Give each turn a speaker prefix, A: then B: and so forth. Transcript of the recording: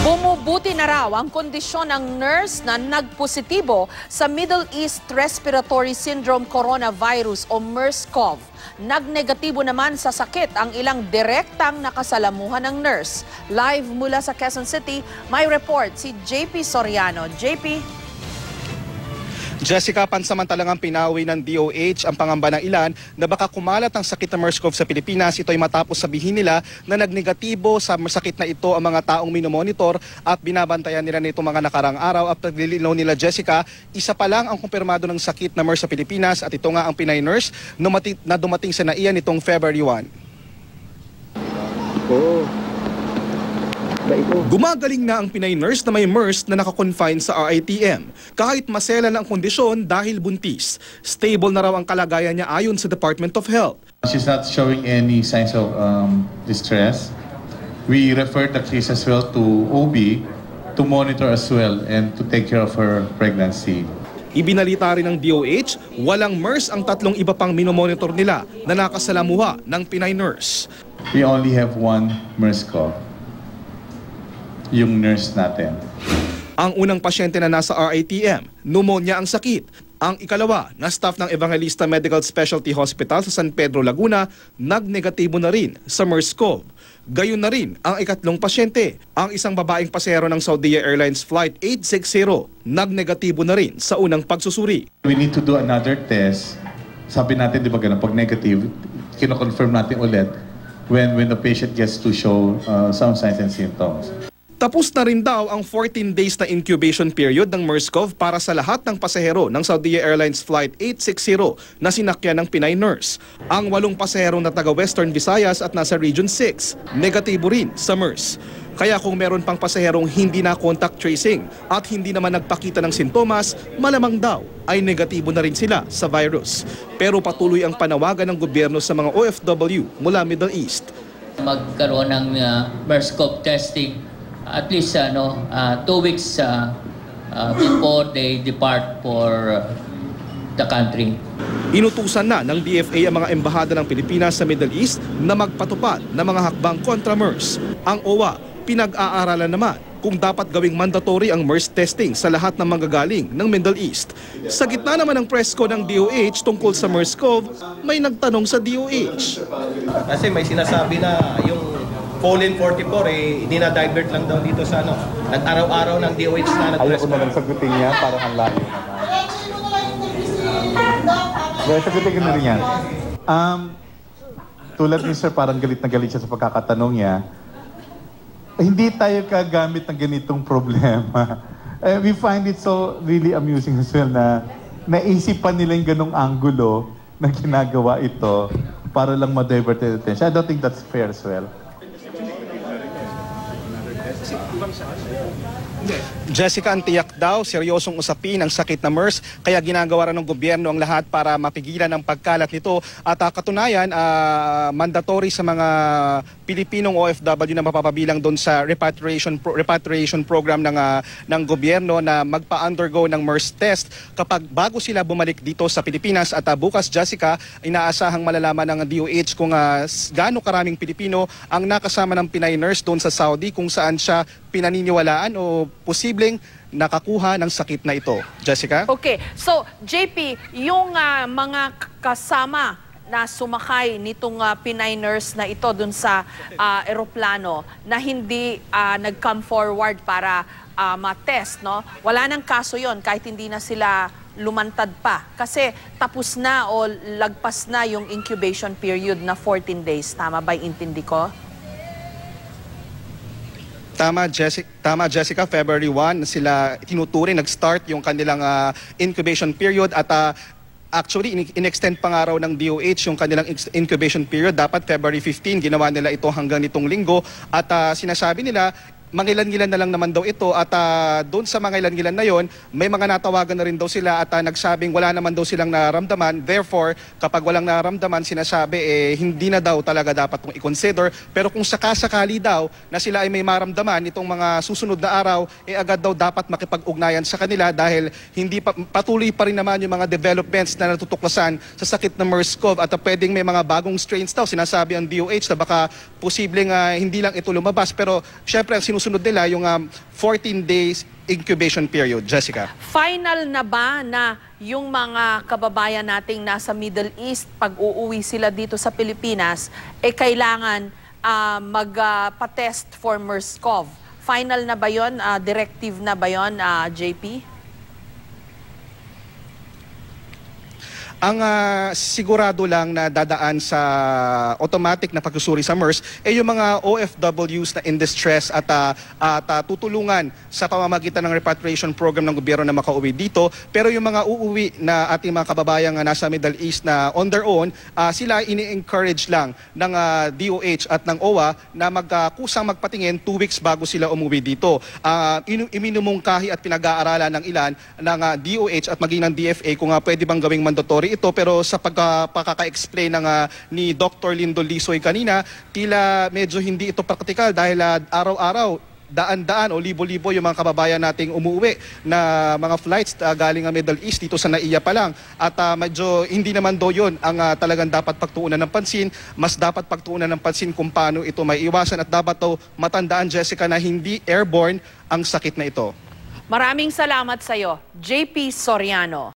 A: Bumubuti na raw ang kondisyon ng nurse na nagpositibo sa Middle East Respiratory Syndrome Coronavirus o MERS-CoV. Nagnegatibo naman sa sakit ang ilang direktang nakasalamuhan ng nurse. Live mula sa Quezon City, may report si JP Soriano. JP?
B: Jessica, pansamantalang pinawi ng DOH ang pangamba ng ilan na baka kumalat ang sakit ng MERS-CoV sa Pilipinas. Ito ay matapos sabihin nila na nagnegatibo sa sakit na ito ang mga taong minomonitor at binabantayan nila nito mga nakarang araw. At paglilinaw nila, Jessica, isa pa lang ang kumpirmado ng sakit na MERS sa Pilipinas at ito nga ang Pinay nurse na dumating sa NAIA nitong February 1. Gumagaling na ang Pinay nurse na may MERS na nakakonfine sa RITM. Kahit masela na ang kondisyon dahil buntis, stable na raw ang kalagayan niya ayon sa Department of Health.
C: She's not showing any signs of distress. We referred the case as well to OB to monitor as well and to take care of her pregnancy.
B: Ibinalita rin ng DOH, walang MERS ang tatlong iba pang minomonitor nila na nakasalamuha ng Pinay nurse.
C: We only have one MERS-CoV. Yung nurse natin.
B: Ang unang pasyente na nasa RITM, pneumonia ang sakit. Ang ikalawa na staff ng Evangelista Medical Specialty Hospital sa San Pedro, Laguna, nagnegatibo na rin sa MERS-CoV. Gayon na rin ang ikatlong pasyente, ang isang babaeng pasahero ng Saudia Airlines Flight 860, nagnegatibo na rin sa unang pagsusuri.
C: We need to do another test. Sabi natin, di ba ganun, pag negative, kino-confirm natin ulit when the patient gets to show some signs and symptoms.
B: Tapos na rin daw ang 14 days na incubation period ng MERS-CoV para sa lahat ng pasahero ng Saudia Airlines Flight 860 na sinakyan ng Pinay nurse. Ang 8 pasahero na taga Western Visayas at nasa Region 6, negatibo rin sa MERS. Kaya kung meron pang pasaherong hindi na contact tracing at hindi naman nagpakita ng sintomas, malamang daw ay negatibo na rin sila sa virus. Pero patuloy ang panawagan ng gobyerno sa mga OFW mula Middle East.
D: Magkaroon ng MERS-CoV testing at least 2 weeks before they depart for the country.
B: Inutusan na ng DFA ang mga embahada ng Pilipinas sa Middle East na magpatupad ng mga hakbang kontra MERS. Ang OWA, pinag-aaralan naman kung dapat gawing mandatory ang MERS testing sa lahat ng manggagaling ng Middle East. Sa gitna naman ng press co ng DOH tungkol sa MERS-CoV, may nagtanong sa DOH.
E: Kasi may sinasabi na yung Colin 44 dinadivert lang daw dito sa nag-araw-araw ng DOH na nag-press.
C: Ayaw ko na lang sagutin niya, parang ang layo naman. Dahil sagutin ko na rin yan. Tulad ni Sir, parang galit na galit siya sa pagkakatanong niya. Hindi tayo kagamit ng ganitong problema. We find it so really amusing as well na naisipan nila yung ganong angulo na ginagawa ito para lang ma-divert the attention. I don't think that's fair as well.
B: Jessica, ang tiyak daw, seryosong usapin ang sakit na MERS, kaya ginagawa rin ng gobyerno ang lahat para mapigilan ang pagkalat nito. At katunayan, mandatory sa mga Pilipinong OFW na mapapabilang doon sa repatriation program ng gobyerno na magpa-undergo ng MERS test kapag bago sila bumalik dito sa Pilipinas. At bukas, Jessica, inaasahang malalaman ng DOH kung gaano karaming Pilipino ang nakasama ng Pinay nurse doon sa Saudi, kung saan siya pinaniniwalaan o posibleng nakakuha ng sakit na ito. Jessica?
A: Okay. So, JP, yung mga kasama na sumakay nitong Pinay nurse na ito dun sa eroplano na hindi nag-come forward para ma-test, no? Wala nang kaso yon kahit hindi na sila lumantad pa. Kasi tapos na o lagpas na yung incubation period na 14 days. Tama ba yung intindi ko?
B: Tama, Jessica, February 1 sila tinuturing, nag-start yung kanilang incubation period at actually in-extend pa nga raw ng DOH yung kanilang incubation period. Dapat February 15, ginawa nila ito hanggang nitong linggo at sinasabi nila mangilan-ngilan na lang naman daw ito at doon sa mangilan-ngilan na yon, may mga natawagan na rin daw sila at nagsabing wala naman daw silang nararamdaman. Therefore, kapag walang nararamdaman, sinasabi hindi na daw talaga dapat kung i-consider. Pero kung sakasakali daw na sila ay may maramdaman itong mga susunod na araw, agad daw dapat makipag-ugnayan sa kanila dahil hindi patuloy pa rin naman yung mga developments na natutuklasan sa sakit ng MERS-CoV at pwedeng may mga bagong strains daw. Sinasabi ang DOH na baka posibleng hindi lang ito lumabas. Pero syempre ang sinusunod nila yung 14 days incubation period. Jessica.
A: Final na ba na yung mga kababayan nating nasa Middle East, pag uuwi sila dito sa Pilipinas, kailangan magpa-test for MERS-CoV? Final na ba yun? Directive na ba yun, JP?
B: Ang sigurado lang na dadaan sa automatic na pagsusuri sa MERS ay yung mga OFWs na in distress at tutulungan sa pamamagitan ng repatriation program ng gobyerno na makauwi dito. Pero yung mga uuwi na ating mga kababayang nasa Middle East na on their own, sila ini-encourage lang ng DOH at ng OWA na kusang magpatingin 2 weeks bago sila umuwi dito. Iminumungkahi at pinag-aaralan ng ilan ng DOH at maging ng DFA kung pwede bang gawing mandatory ito, pero sa pagkaka-explain ni Dr. Lindo Lisoy kanina, tila medyo hindi ito praktikal dahil araw-araw daan-daan o libo-libo yung mga kababayan nating umuwi na mga flights galing ang Middle East dito sa NAIA pa lang. At medyo hindi naman daw yun ang talagang dapat pagtuunan ng pansin. Mas dapat pagtuunan ng pansin kung paano ito may iwasan at dapat daw matandaan, Jessica, na hindi airborne ang sakit na ito.
A: Maraming salamat sa iyo, JP Soriano.